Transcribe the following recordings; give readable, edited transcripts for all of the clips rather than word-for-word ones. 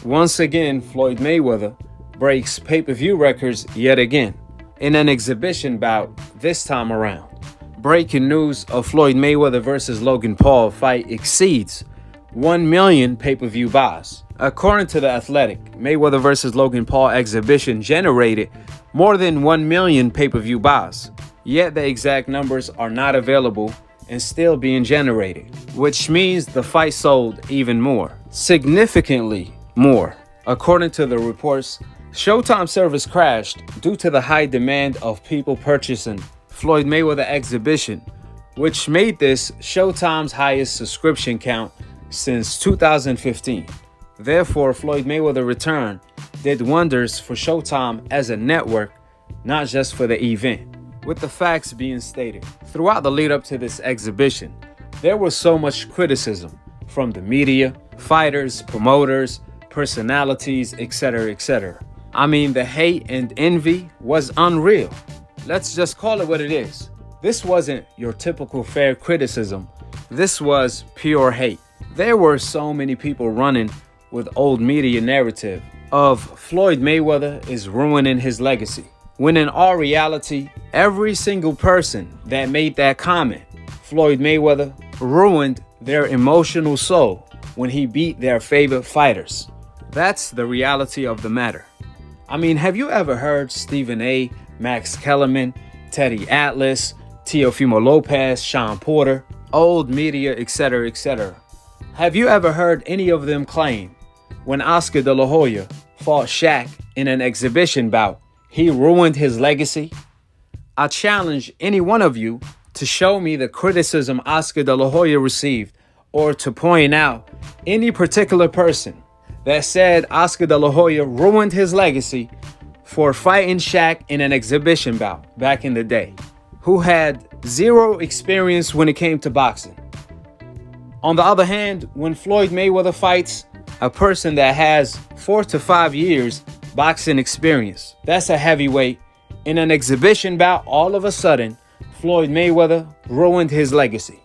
Once again, Floyd Mayweather breaks pay-per-view records yet again in an exhibition bout this time around. Breaking news of Floyd Mayweather versus Logan Paul fight exceeds 1 million pay-per-view buys. According to The Athletic, Mayweather versus Logan Paul exhibition generated more than 1 million pay-per-view buys. Yet the exact numbers are not available and still being generated, which means the fight sold even more, significantly more. According to the reports, Showtime service crashed due to the high demand of people purchasing Floyd Mayweather exhibition, which made this Showtime's highest subscription count since 2015. Therefore, Floyd Mayweather return did wonders for Showtime as a network, not just for the event. With the facts being stated, throughout the lead up to this exhibition, there was so much criticism from the media, fighters, promoters, personalities, etc., etc. I mean, the hate and envy was unreal. Let's just call it what it is. This wasn't your typical fair criticism. This was pure hate. There were so many people running with old media narrative of Floyd Mayweather is ruining his legacy, when in all reality, every single person that made that comment, Floyd Mayweather ruined their emotional soul when he beat their favorite fighters. That's the reality of the matter. I mean, have you ever heard Stephen A., Max Kellerman, Teddy Atlas, Teofimo Lopez, Sean Porter, old media, etc., etc.? Have you ever heard any of them claim when Oscar De La Hoya fought Shaq in an exhibition bout, he ruined his legacy? I challenge any one of you to show me the criticism Oscar De La Hoya received, or to point out any particular person that said Oscar De La Hoya ruined his legacy for fighting Shaq in an exhibition bout back in the day, who had zero experience when it came to boxing. On the other hand, when Floyd Mayweather fights a person that has 4 to 5 years boxing experience, that's a heavyweight, in an exhibition bout, all of a sudden, Floyd Mayweather ruined his legacy.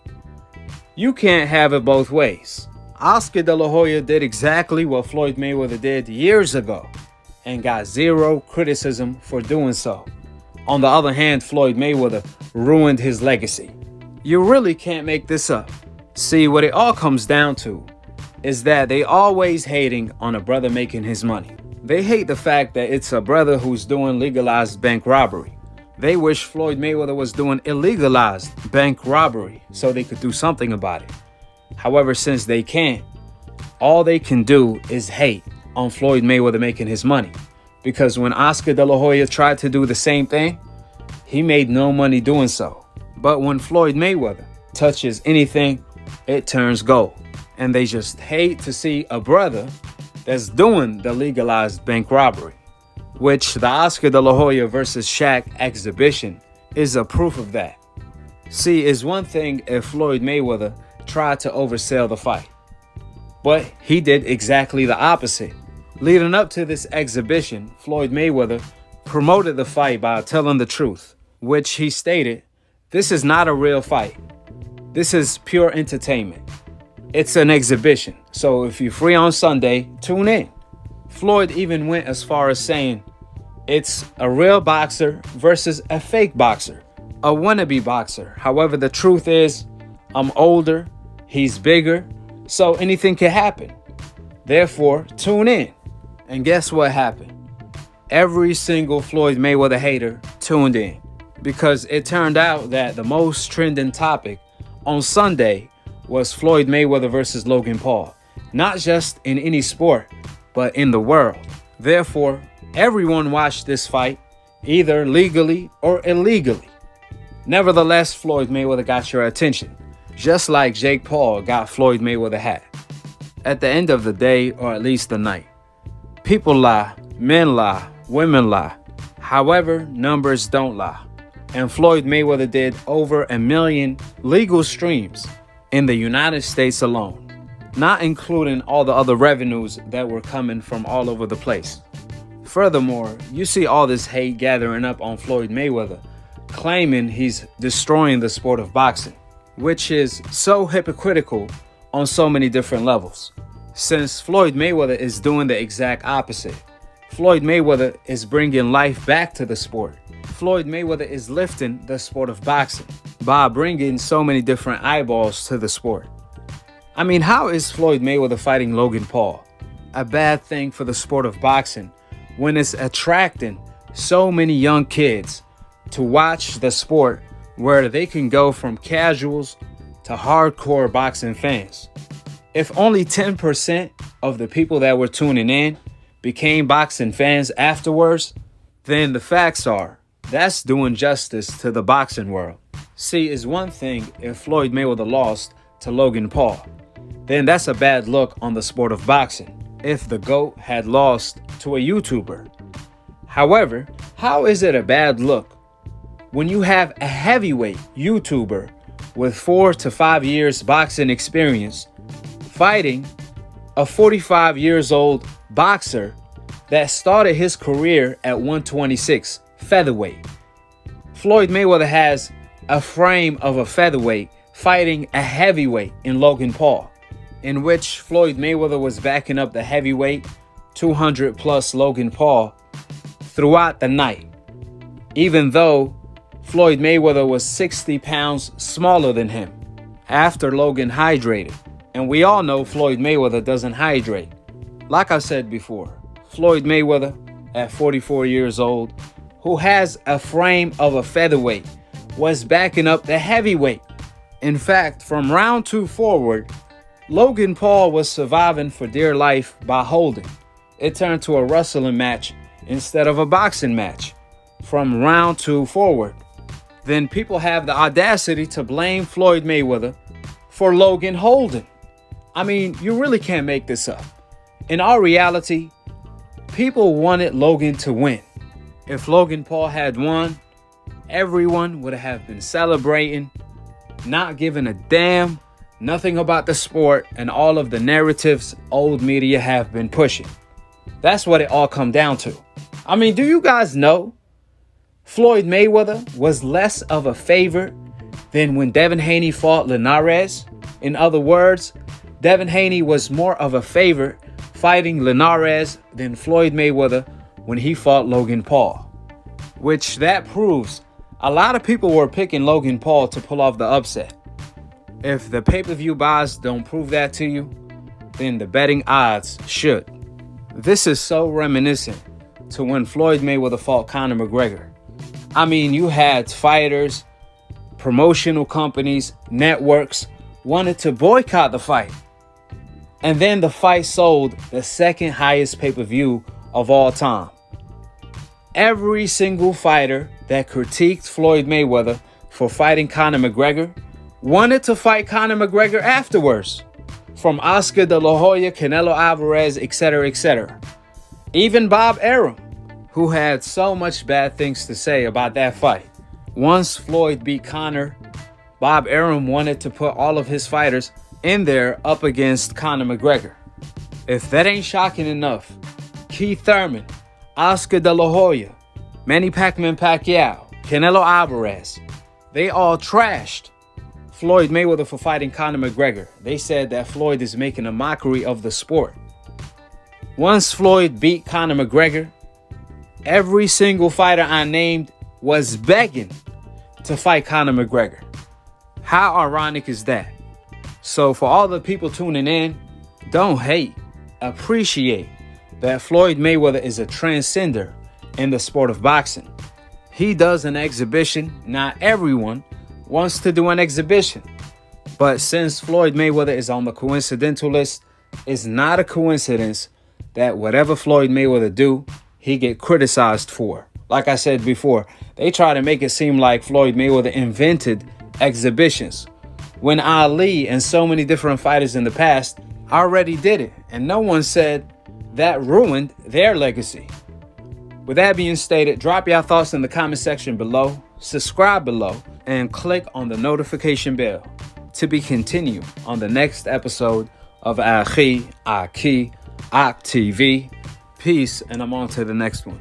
You can't have it both ways. Oscar De La Hoya did exactly what Floyd Mayweather did years ago and got zero criticism for doing so. On the other hand, Floyd Mayweather ruined his legacy. You really can't make this up. See, what it all comes down to is that they always hating on a brother making his money. They hate the fact that it's a brother who's doing legalized bank robbery. They wish Floyd Mayweather was doing illegalized bank robbery so they could do something about it. However, since they can't, all they can do is hate on Floyd Mayweather making his money. Because when Oscar De La Hoya tried to do the same thing, he made no money doing so. But when Floyd Mayweather touches anything, it turns gold. And they just hate to see a brother that's doing the legalized bank robbery, which the Oscar De La Hoya versus Shaq exhibition is a proof of that. See, it's one thing if Floyd Mayweather tried to oversell the fight, but he did exactly the opposite. Leading up to this exhibition, Floyd Mayweather promoted the fight by telling the truth, which he stated, "This is not a real fight. This is pure entertainment. It's an exhibition. So if you're free on Sunday, tune in." Floyd even went as far as saying, "It's a real boxer versus a fake boxer, a wannabe boxer. However, the truth is, I'm older, he's bigger, so anything can happen. Therefore, tune in." And guess what happened? Every single Floyd Mayweather hater tuned in, because it turned out that the most trending topic on Sunday was Floyd Mayweather versus Logan Paul. Not just in any sport, but in the world. Therefore, everyone watched this fight, either legally or illegally. Nevertheless, Floyd Mayweather got your attention, just like Jake Paul got Floyd Mayweather hat. At the end of the day, or at least the night, people lie, men lie, women lie. However, numbers don't lie. And Floyd Mayweather did over 1 million legal streams in the United States alone, not including all the other revenues that were coming from all over the place. Furthermore, you see all this hate gathering up on Floyd Mayweather, claiming he's destroying the sport of boxing, which is so hypocritical on so many different levels. Since Floyd Mayweather is doing the exact opposite. Floyd Mayweather is bringing life back to the sport. Floyd Mayweather is lifting the sport of boxing by bringing so many different eyeballs to the sport. I mean, how is Floyd Mayweather fighting Logan Paul a bad thing for the sport of boxing when it's attracting so many young kids to watch the sport, where they can go from casuals to hardcore boxing fans? If only 10% of the people that were tuning in became boxing fans afterwards, then the facts are that's doing justice to the boxing world. See, it's one thing if Floyd Mayweather lost to Logan Paul, then that's a bad look on the sport of boxing if the GOAT had lost to a YouTuber. However, how is it a bad look when you have a heavyweight YouTuber with 4 to 5 years boxing experience fighting a 45 years old boxer that started his career at 126 featherweight? Floyd Mayweather has a frame of a featherweight fighting a heavyweight in Logan Paul, in which Floyd Mayweather was backing up the heavyweight 200 plus Logan Paul throughout the night, even though Floyd Mayweather was 60 pounds smaller than him after Logan hydrated. And we all know Floyd Mayweather doesn't hydrate. Like I said before, Floyd Mayweather at 44 years old, who has a frame of a featherweight, was backing up the heavyweight. In fact, from round 2 forward, Logan Paul was surviving for dear life by holding. It turned to a wrestling match instead of a boxing match from round 2 forward. Then people have the audacity to blame Floyd Mayweather for Logan holding. I mean, you really can't make this up. In our reality, people wanted Logan to win. If Logan Paul had won, everyone would have been celebrating, not giving a damn, nothing about the sport and all of the narratives old media have been pushing. That's what it all come down to. I mean, do you guys know Floyd Mayweather was less of a favorite than when Devin Haney fought Linares? In other words, Devin Haney was more of a favorite fighting Linares than Floyd Mayweather when he fought Logan Paul. Which that proves a lot of people were picking Logan Paul to pull off the upset. If the pay-per-view buys don't prove that to you, then the betting odds should. This is so reminiscent to when Floyd Mayweather fought Conor McGregor. I mean, you had fighters, promotional companies, networks wanted to boycott the fight. And then the fight sold the second highest pay-per-view of all time. Every single fighter that critiqued Floyd Mayweather for fighting Conor McGregor wanted to fight Conor McGregor afterwards. From Oscar De La Hoya, Canelo Alvarez, etc., etc. Even Bob Arum, who had so much bad things to say about that fight. Once Floyd beat Conor, Bob Arum wanted to put all of his fighters in there up against Conor McGregor. If that ain't shocking enough, Keith Thurman, Oscar De La Hoya, Manny Pacquiao, Canelo Alvarez, they all trashed Floyd Mayweather for fighting Conor McGregor. They said that Floyd is making a mockery of the sport. Once Floyd beat Conor McGregor, every single fighter I named was begging to fight Conor McGregor. How ironic is that? So for all the people tuning in, don't hate, appreciate that Floyd Mayweather is a transcender in the sport of boxing. He does an exhibition. Not everyone wants to do an exhibition. But since Floyd Mayweather is on the coincidental list, it's not a coincidence that whatever Floyd Mayweather do, he get criticized for. Like I said before, they try to make it seem like Floyd Mayweather invented exhibitions, when Ali and so many different fighters in the past already did it, and no one said that ruined their legacy. With that being stated, drop your thoughts in the comment section below, subscribe below, and click on the notification bell to be continued on the next episode of Akhi, Akhi, TV. Peace, and I'm on to the next one.